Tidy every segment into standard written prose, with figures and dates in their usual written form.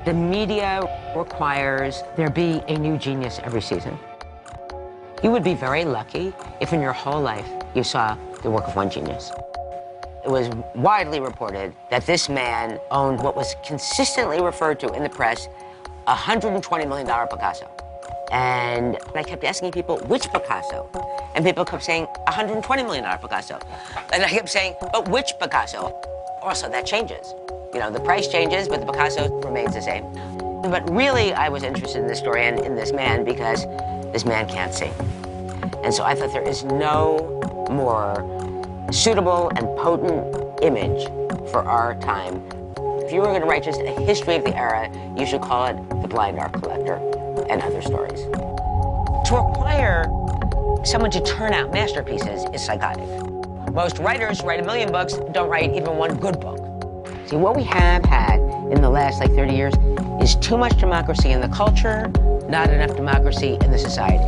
The media requires there be a new genius every season. You would be very lucky if in your whole life you saw the work of one genius. It was widely reported that this man owned what was consistently referred to in the press, a $120 million Picasso. And I kept asking people, which Picasso? And people kept saying, $120 million Picasso. And I kept saying, but which Picasso? Also, that changes. You know, the price changes, but the Picasso remains the same. But really, I was interested in this story and in this man because this man can't see. And so I thought there is no more suitable and potent image for our time. If you were going to write just a history of the era, you should call it The Blind Art Collector and Other Stories. To require someone to turn out masterpieces is psychotic. Most writers write 1 million books, don't write even one good book. See, what we have had in the last 30 years is too much democracy in the culture, not enough democracy in the society.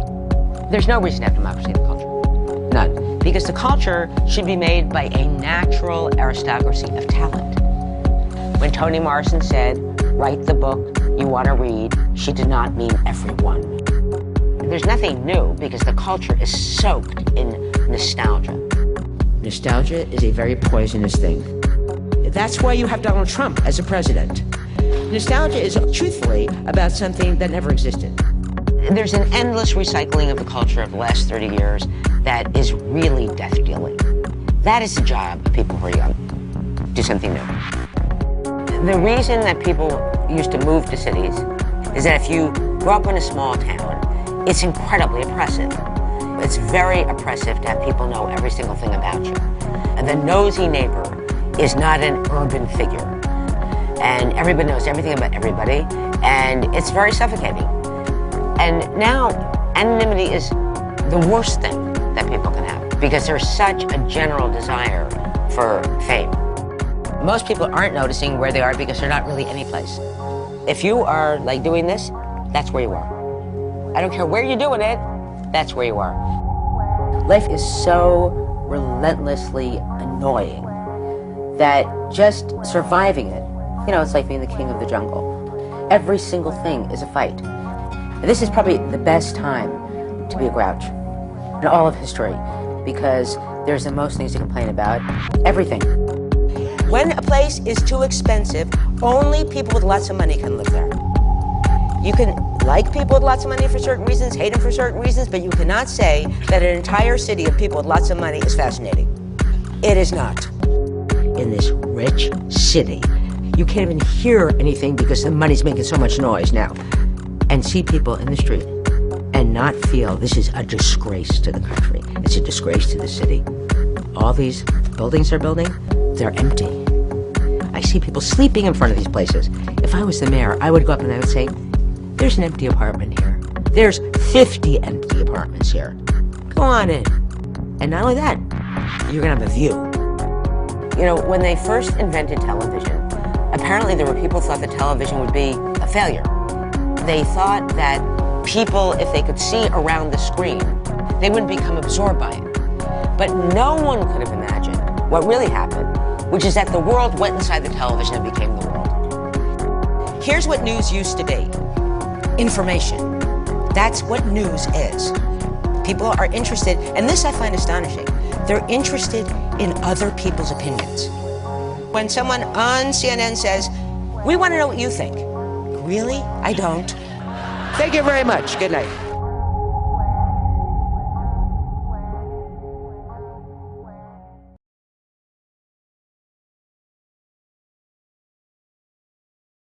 There's no reason to have democracy in the culture. None. Because the culture should be made by a natural aristocracy of talent. When Toni Morrison said, write the book you want to read, she did not mean everyone. There's nothing new because the culture is soaked in nostalgia. Nostalgia is a very poisonous thing. That's why you have Donald Trump as a president. Nostalgia is truthfully about something that never existed. There's an endless recycling of the culture of the last 30 years that is really death-dealing. That is the job of people who are young. Do something new. The reason that people used to move to cities is that if you grew up in a small town, it's incredibly oppressive. It's very oppressive to have people know every single thing about you. And the nosy neighbor is not an urban figure. And everybody knows everything about everybody, and it's very suffocating. And now, anonymity is the worst thing that people can have because there's such a general desire for fame. Most people aren't noticing where they are because they're not really any place. If you are doing this, that's where you are. I don't care where you're doing it, that's where you are. Life is so relentlessly annoying that just surviving it, it's like being the king of the jungle. Every single thing is a fight. And this is probably the best time to be a grouch in all of history because there's the most things to complain about. Everything. When a place is too expensive, only people with lots of money can live there. You can like people with lots of money for certain reasons, hate them for certain reasons, but you cannot say that an entire city of people with lots of money is fascinating. It is not. In this rich city, you can't even hear anything because the money's making so much noise now. And see people in the street and not feel this is a disgrace to the country. It's a disgrace to the city. All these buildings they're building, they're empty. I see people sleeping in front of these places. If I was the mayor, I would go up and I would say, there's an empty apartment here. There's 50 empty apartments here. Go on in. And not only that, you're gonna have a view. When they first invented television, apparently there were people who thought that television would be a failure. They thought that people, if they could see around the screen, they wouldn't become absorbed by it. But no one could have imagined what really happened, which is that the world went inside the television and became the world. Here's what news used to be. Information. That's what news is. People are interested, and this I find astonishing, they're interested in other people's opinions. When someone on CNN says, we want to know what you think. Really? I don't. Thank you very much. Good night.